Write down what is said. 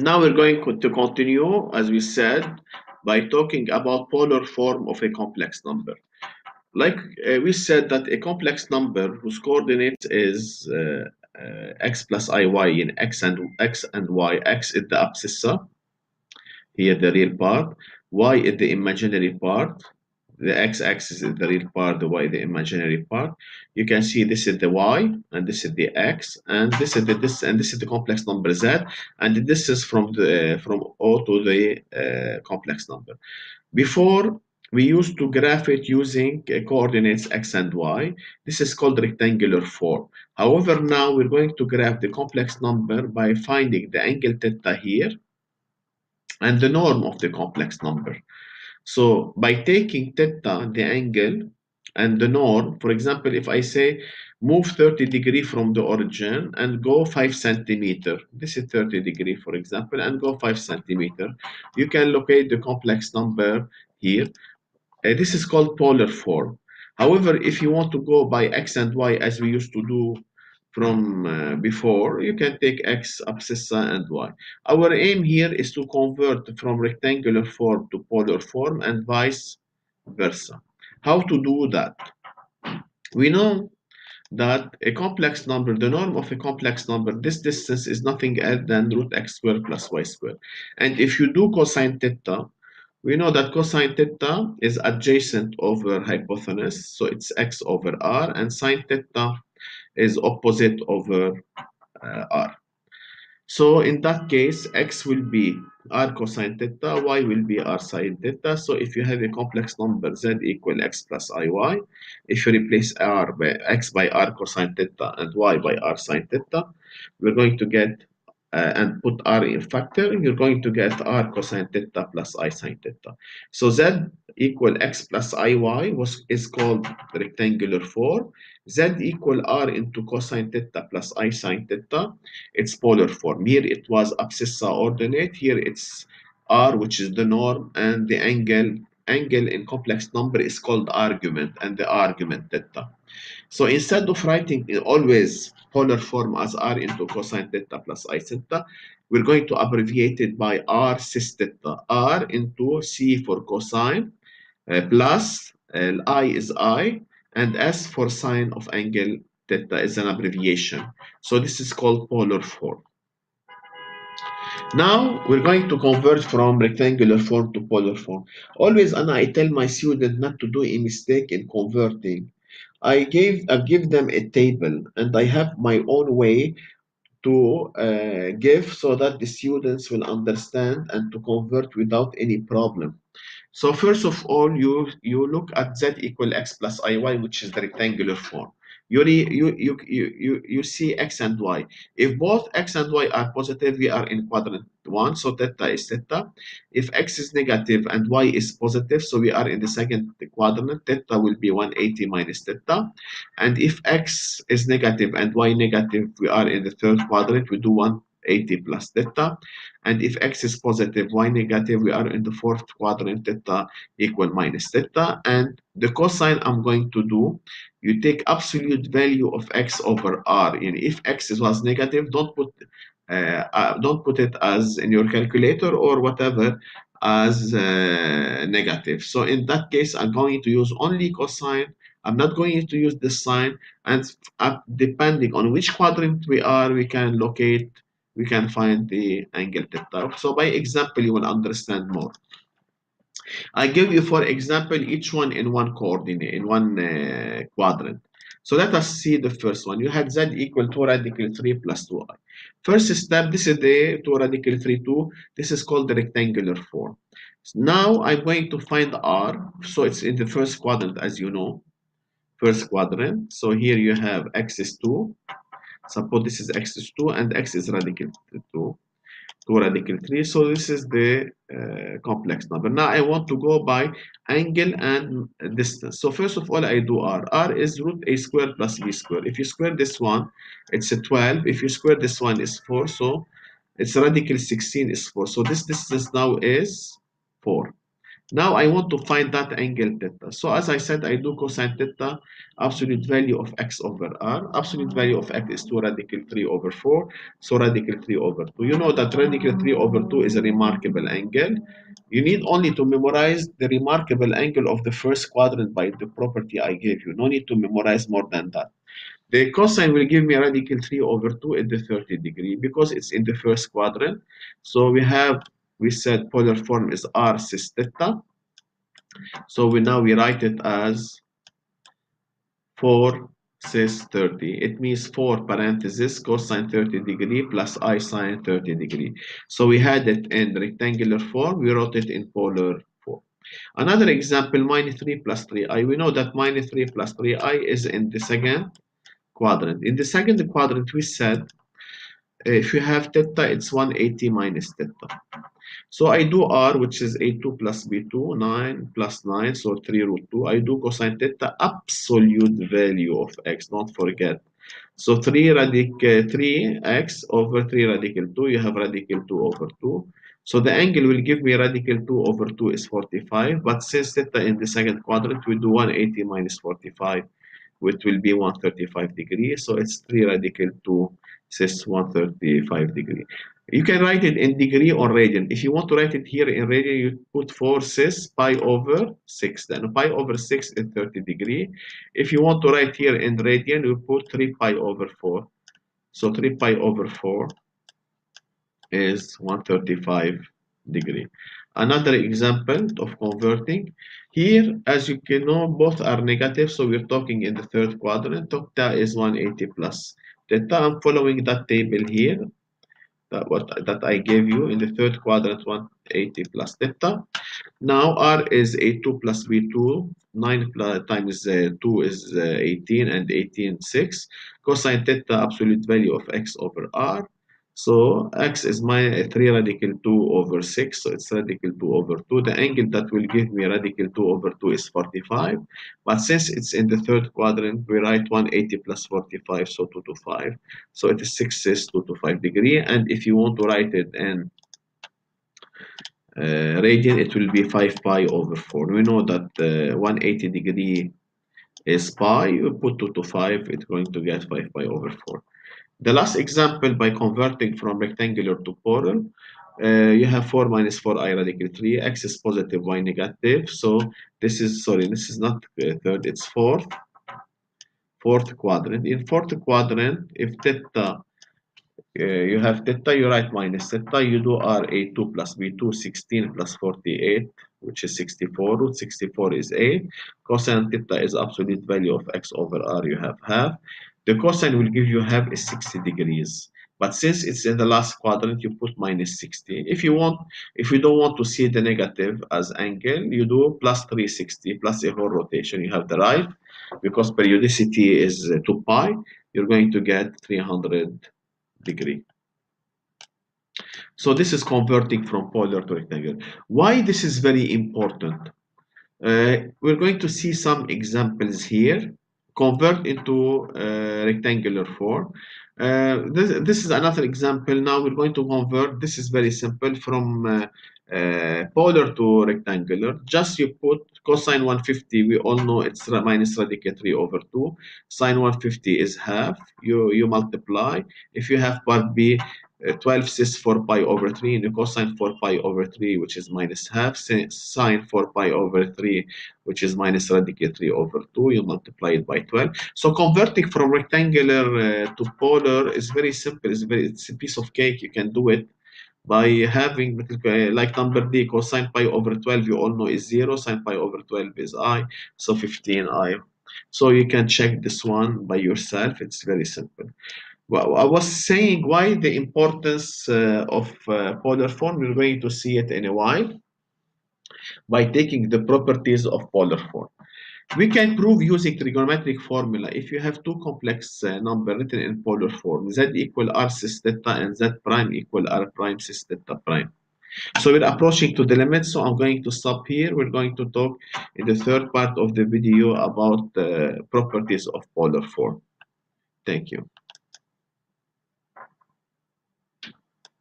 Now we're going to continue, as we said, by talking about polar form of a complex number. Like we said that a complex number whose coordinates is x plus iy in x and y. X is the abscissa, here the real part. Y is the imaginary part. The x-axis is the real part, the y the imaginary part. You can see this is the y, and this is the x, and this is the complex number z, and the distance from O to the complex number. Before, we used to graph it using coordinates x and y. This is called rectangular form. However, now we're going to graph the complex number by finding the angle theta here and the norm of the complex number. So by taking theta, the angle, and the norm, for example, if I say move 30 degree from the origin and go 5 centimeter, this is 30 degree, for example, and go 5 centimeter, you can locate the complex number here. This is called polar form. However, if you want to go by x and y as we used to do from before, you can take x abscissa and y. Our aim here is to convert from rectangular form to polar form and vice versa. How to do that? We know that a complex number, the norm of a complex number, this distance is nothing else than root x squared plus y squared. And if you do cosine theta, we know that cosine theta is adjacent over hypotenuse, so it's x over r, and sine theta is opposite over r. So in that case, x will be r cosine theta, y will be r sine theta. So if you have a complex number z equal x plus iy, if you replace r by x by r cosine theta and y by r sine theta, we're going to get and put r in factor, you're going to get r cosine theta plus I sine theta. So z equal x plus iy is called rectangular form. Z equal r into cosine theta plus I sine theta, it's polar form. Here it was abscissa ordinate, here it's r, which is the norm, and the angle in complex number is called argument, and the argument theta. So instead of writing always polar form as r into cosine theta plus I theta, we're going to abbreviate it by r cis theta, r into c for cosine, plus I is I, and S for sine of angle theta is an abbreviation. So this is called polar form. Now we're going to convert from rectangular form to polar form. Always, and I tell my student not to do a mistake in converting. I give them a table, and I have my own way to give so that the students will understand and to convert without any problem. So first of all, you look at z equal x plus iy, which is the rectangular form. You see x and y. If both x and y are positive, we are in quadrant 1, so theta is theta. If x is negative and y is positive, so we are in the second quadrant, theta will be 180 minus theta. And if x is negative and y negative, we are in the third quadrant, we do 180 plus theta. And if x is positive, y negative, we are in the fourth quadrant, theta equal minus theta. And the cosine I'm going to do, you take absolute value of x over r. And if x was negative, don't put it as in your calculator or whatever as negative. So in that case, I'm going to use only cosine. I'm not going to use the sine. And depending on which quadrant we are, we can find the angle theta. So by example, you will understand more. I give you, for example, each one in one coordinate, in one quadrant. So let us see the first one. You had z equal 2 radical 3 plus 2i. First step, this is the 2 radical 3, 2. This is called the rectangular form. Now I'm going to find r. So it's in the first quadrant, as you know. First quadrant. So here you have x is 2. Suppose this is x is 2 and x is radical 2. 2 radical 3. So this is the complex number. Now I want to go by angle and distance. So first of all, I do r. R is root a squared plus b squared. If you square this one, it's a 12. If you square this one, is 4. So it's radical 16 is 4. So this distance now is 4. Now I want to find that angle theta. So as I said, I do cosine theta, absolute value of x over r. Absolute value of x is 2 radical 3 over 4. So radical 3 over 2. You know that radical 3 over 2 is a remarkable angle. You need only to memorize the remarkable angle of the first quadrant by the property I gave you. No need to memorize more than that. The cosine will give me radical 3 over 2 at the 30 degree because it's in the first quadrant. So we said polar form is r cis theta. So we write it as 4 cis 30. It means 4 parenthesis cosine 30 degree plus I sine 30 degree. So we had it in rectangular form. We wrote it in polar form. Another example, minus 3 plus 3i. We know that minus 3 plus 3i is in the second quadrant. In the second quadrant, we said if you have theta, it's 180 minus theta. So I do r, which is a2 plus b2, 9 plus 9, so 3 root 2. I do cosine theta, absolute value of x, don't forget. So 3x over 3 radical 2, you have radical 2 over 2. So the angle will give me radical 2 over 2 is 45, but since theta in the second quadrant, we do 180 minus 45, which will be 135 degrees. So it's 3 radical 2 cis 135 degree. You can write it in degree or radian. If you want to write it here in radian, you put 4 cis pi over 6. Then pi over 6 is 30 degree. If you want to write here in radian, you put 3 pi over 4. So 3 pi over 4 is 135 degree. Another example of converting. Here, as you can know, both are negative, so we're talking in the third quadrant. Theta is 180 plus theta. I'm following that table here, that I gave you in the third quadrant, 180 plus theta. Now r is a2 plus b2, 9 plus, times 2 is 18, and 18, 6. Cosine theta, absolute value of x over r. So x is my 3 radical 2 over 6, so it's radical 2 over 2. The angle that will give me radical 2 over 2 is 45. But since it's in the third quadrant, we write 180 plus 45, so 2 to 5. So it is 6 cis 2 to 5 degree. And if you want to write it in radian, it will be 5 pi over 4. We know that 180 degree is pi. You put 2 to 5, it's going to get 5 pi over 4. The last example, by converting from rectangular to polar, you have 4 minus 4i radical 3. X is positive, y negative. So this is, sorry, this is not third, it's fourth quadrant. In fourth quadrant, if theta, you have theta, you write minus theta, you do r a2 plus b2, 16 plus 48, which is 64. Root 64 is 8. Cosine theta is absolute value of x over r, you have half. The cosine will give you half is 60 degrees. But since it's in the last quadrant, you put minus 60. If you don't want to see the negative as angle, you do plus 360 plus a whole rotation. You have the right, because periodicity is 2 pi, you're going to get 300 degree. So this is converting from polar to rectangular. Why this is very important? We're going to see some examples here. Convert into rectangular form. This is another example. Now we're going to convert. This is very simple, from polar to rectangular. Just you put cosine 150. We all know it's minus radical 3 over 2. Sine 150 is half. You multiply. If you have part B, 12 cis 4 pi over 3, and the cosine 4 pi over 3, which is minus half, sine 4 pi over 3, which is minus radical 3 over 2, you multiply it by 12. So converting from rectangular to polar is very simple. It's a piece of cake. You can do it by having, like number D, cosine pi over 12, you all know is 0, sine pi over 12 is I, so 15i. So you can check this one by yourself. It's very simple. Well, I was saying why the importance of polar form. We're going to see it in a while by taking the properties of polar form. We can prove using trigonometric formula. If you have two complex number written in polar form, z equal r cis theta and z prime equal r prime cis theta prime. So we're approaching to the limit, so I'm going to stop here. We're going to talk in the third part of the video about the properties of polar form. Thank you.